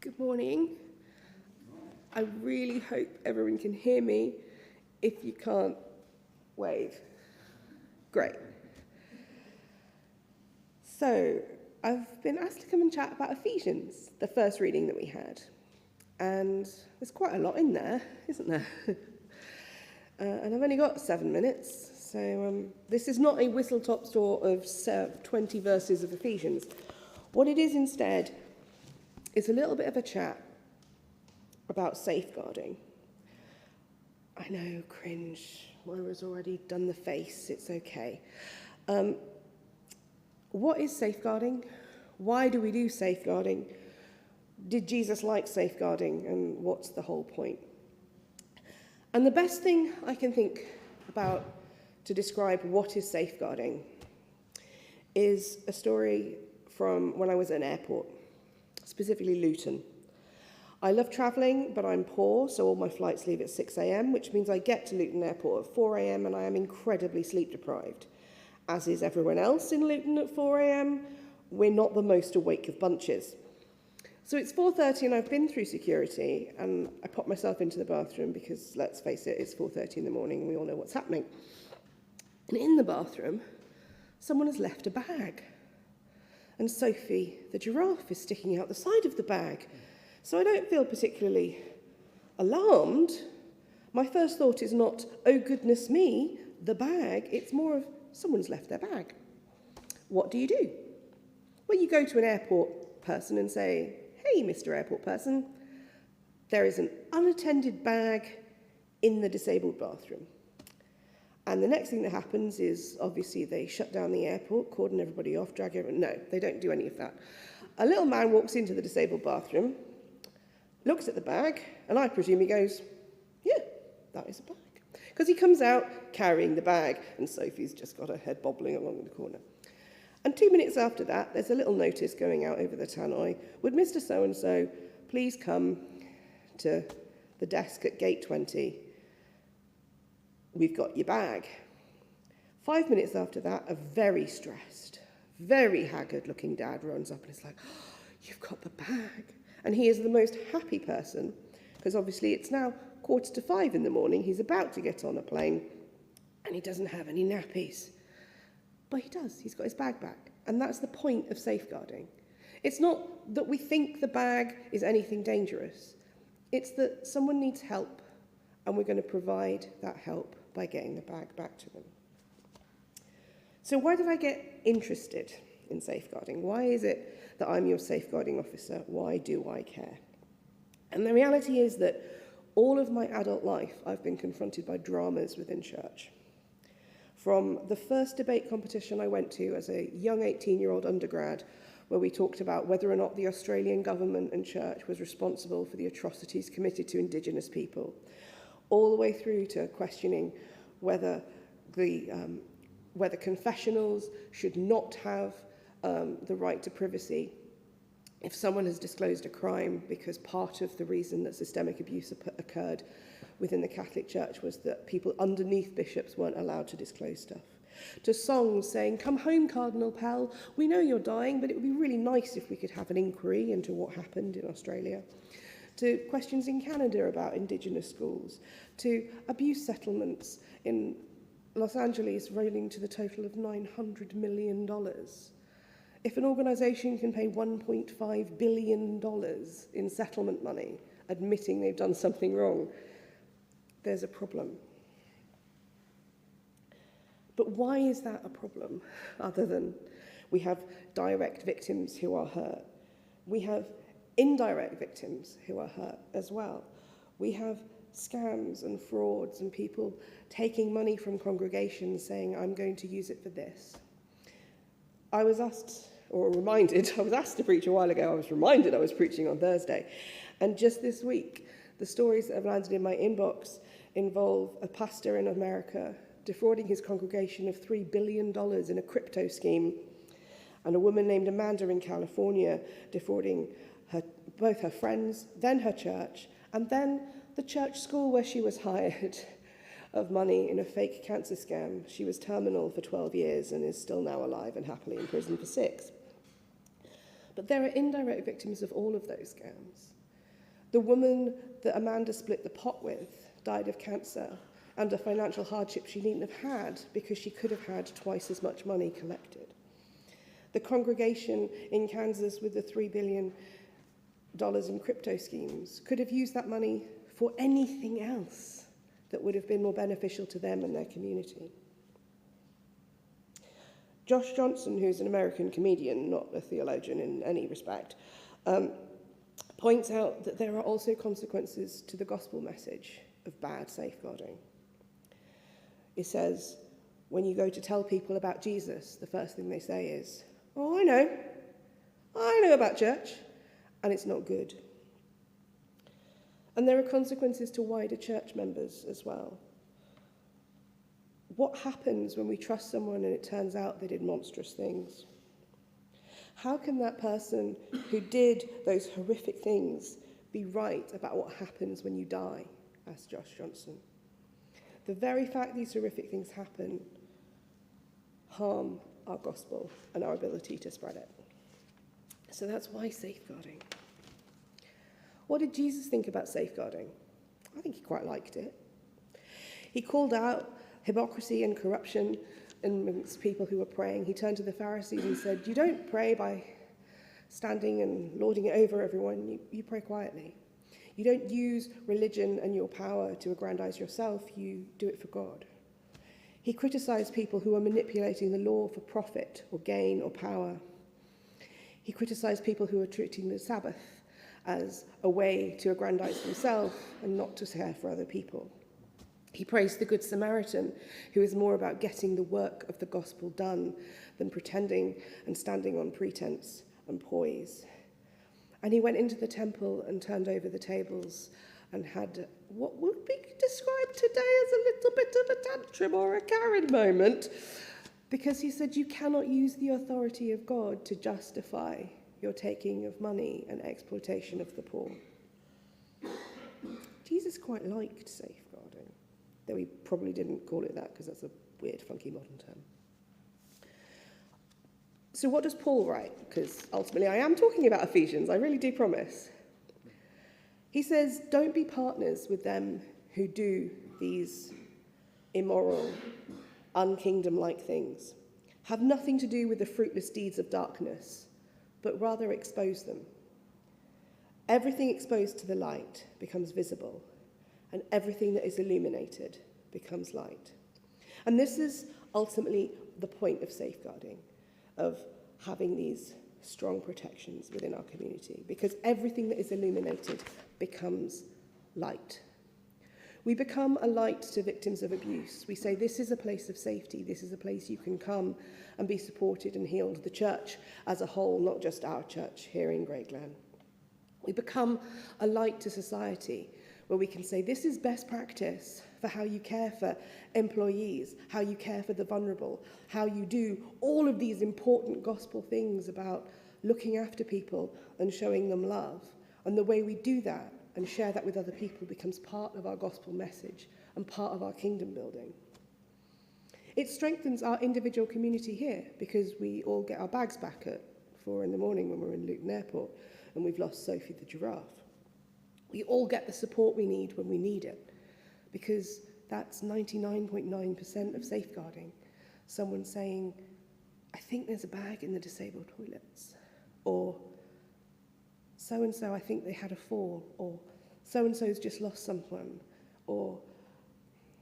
Good morning. I really hope everyone can hear me. If you can't, wave. Great. So, I've been asked to come and chat about Ephesians, the first reading that we had. And there's quite a lot in there, isn't there? And I've only got 7 minutes, so this is not a whistle-top tour of 20 verses of Ephesians. What it is instead is a little bit of a chat about safeguarding. I know, cringe. Moira's already done the face. It's okay. What is safeguarding? Why do we do safeguarding? Did Jesus like safeguarding? And what's the whole point? And the best thing I can think about to describe what is safeguarding is a story from when I was at an airport, specifically Luton. I love travelling, but I'm poor, so all my flights leave at 6 a.m, which means I get to Luton Airport at 4 a.m, and I am incredibly sleep deprived. As is everyone else in Luton at 4 a.m, we're not the most awake of bunches. So it's 4:30 and I've been through security, and I pop myself into the bathroom because, let's face it, it's 4:30 in the morning and we all know what's happening. And in the bathroom, someone has left a bag. And Sophie, the giraffe, is sticking out the side of the bag. So I don't feel particularly alarmed. My first thought is not, oh goodness me, the bag. It's more of, someone's left their bag. What do? Well, you go to an airport person and say, hey, Mr. Airport person, there is an unattended bag in the disabled bathroom. And the next thing that happens is, obviously, they shut down the airport, cordon everybody off, drag everyone. No, they don't do any of that. A little man walks into the disabled bathroom, looks at the bag, and I presume he goes, yeah, that is a bag. Because he comes out carrying the bag, and Sophie's just got her head bobbling along in the corner. And 2 minutes after that, there's a little notice going out over the tannoy. Would Mr. So-and-so please come to the desk at gate 20? We've got your bag. 5 minutes after that, a very stressed, very haggard-looking dad runs up and is like, oh, you've got the bag. And he is the most happy person, because obviously it's now 4:45 in the morning. He's about to get on a plane, and he doesn't have any nappies. But he does. He's got his bag back. And that's the point of safeguarding. It's not that we think the bag is anything dangerous. It's that someone needs help, and we're going to provide that help by getting the bag back to them. So why did I get interested in safeguarding? Why is it that I'm your safeguarding officer? Why do I care? And the reality is that all of my adult life, I've been confronted by dramas within church. From the first debate competition I went to as a young 18-year-old undergrad, where we talked about whether or not the Australian government and church was responsible for the atrocities committed to Indigenous people, all the way through to questioning whether confessionals should not have the right to privacy if someone has disclosed a crime, because part of the reason that systemic abuse occurred within the Catholic Church was that people underneath bishops weren't allowed to disclose stuff. To songs saying, come home, Cardinal Pell, we know you're dying, but it would be really nice if we could have an inquiry into what happened in Australia. To questions in Canada about Indigenous schools, to abuse settlements in Los Angeles rolling to the total of $900 million. If an organisation can pay $1.5 billion in settlement money, admitting they've done something wrong, there's a problem. But why is that a problem, other than we have direct victims who are hurt? We have indirect victims who are hurt as well. We have scams and frauds and people taking money from congregations saying, I'm going to use it for this. I was asked to preach a while ago. I was reminded I was preaching on Thursday. And just this week, the stories that have landed in my inbox involve a pastor in America defrauding his congregation of $3 billion in a crypto scheme, and a woman named Amanda in California defrauding both her friends, then her church, and then the church school where she was hired of money in a fake cancer scam. She was terminal for 12 years and is still now alive and happily in prison for 6. But there are indirect victims of all of those scams. The woman that Amanda split the pot with died of cancer under financial hardship she needn't have had because she could have had twice as much money collected. The congregation in Kansas with the $3 billion in crypto schemes could have used that money for anything else that would have been more beneficial to them and their community. Josh Johnson, who's an American comedian, not a theologian in any respect, points out that there are also consequences to the gospel message of bad safeguarding. He says, when you go to tell people about Jesus, the first thing they say is, "Oh, I know about church," and it's not good. And there are consequences to wider church members as well. What happens when we trust someone and it turns out they did monstrous things? How can that person who did those horrific things be right about what happens when you die? Asked Josh Johnson. The very fact these horrific things happen harm our gospel and our ability to spread it. So that's why safeguarding. What did Jesus think about safeguarding? I think he quite liked it. He called out hypocrisy and corruption amongst people who were praying. He turned to the Pharisees and said, "You don't pray by standing and lording it over everyone. You pray quietly. You don't use religion and your power to aggrandize yourself. You do it for God." He criticized people who were manipulating the law for profit or gain or power. He criticized people who were treating the Sabbath as a way to aggrandize themselves and not to care for other people. He praised the Good Samaritan, who is more about getting the work of the gospel done than pretending and standing on pretense and poise. And he went into the temple and turned over the tables and had what would be described today as a little bit of a tantrum or a Karen moment, because he said you cannot use the authority of God to justify your taking of money and exploitation of the poor. Jesus quite liked safeguarding, though he probably didn't call it that because that's a weird, funky modern term. So what does Paul write? Because ultimately I am talking about Ephesians, I really do promise. He says, don't be partners with them who do these immoral, unkingdom-like things. Have nothing to do with the fruitless deeds of darkness, but rather expose them. Everything exposed to the light becomes visible, and everything that is illuminated becomes light. And this is ultimately the point of safeguarding, of having these strong protections within our community, because everything that is illuminated becomes light. We become a light to victims of abuse. We say, this is a place of safety. This is a place you can come and be supported and healed. The church as a whole, not just our church here in Great Glen. We become a light to society where we can say, this is best practice for how you care for employees, how you care for the vulnerable, how you do all of these important gospel things about looking after people and showing them love. And the way we do that and share that with other people becomes part of our gospel message and part of our kingdom building. It strengthens our individual community here because we all get our bags back at 4 a.m. when we're in Luton Airport and we've lost Sophie the giraffe. We all get the support we need when we need it because that's 99.9% of safeguarding. Someone saying, I think there's a bag in the disabled toilets, or so-and-so, I think they had a fall, or so-and-so's just lost someone, or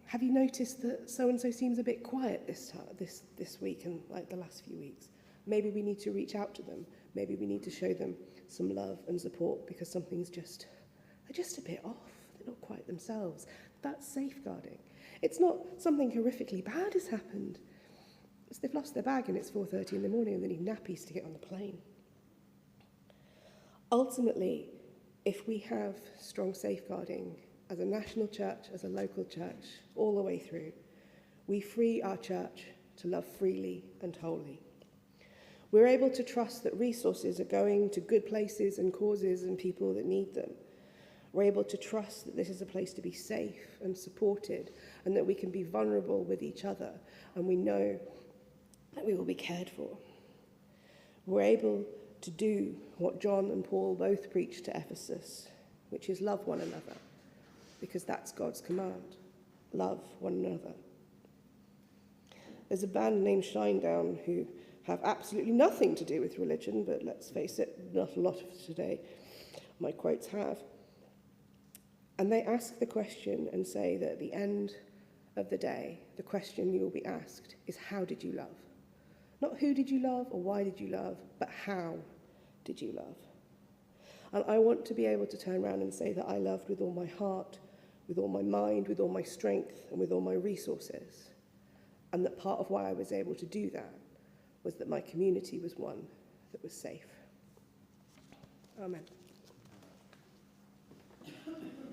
have you noticed that so-and-so seems a bit quiet this week and like the last few weeks? Maybe we need to reach out to them. Maybe we need to show them some love and support because something's they're just a bit off. They're not quite themselves. That's safeguarding. It's not something horrifically bad has happened. It's they've lost their bag and it's 4:30 in the morning and they need nappies to get on the plane. Ultimately, if we have strong safeguarding as a national church, as a local church, all the way through, we free our church to love freely and wholly. We're able to trust that resources are going to good places and causes and people that need them. We're able to trust that this is a place to be safe and supported and that we can be vulnerable with each other and we know that we will be cared for. We're able to do what John and Paul both preached to Ephesus, which is love one another, because that's God's command. Love one another. There's a band named Shinedown who have absolutely nothing to do with religion, but let's face it, not a lot of today, my quotes have. And they ask the question and say that at the end of the day, the question you will be asked is, how did you love? Not who did you love or why did you love, but how did you love? And I want to be able to turn around and say that I loved with all my heart, with all my mind, with all my strength, and with all my resources. And that part of why I was able to do that was that my community was one that was safe. Amen.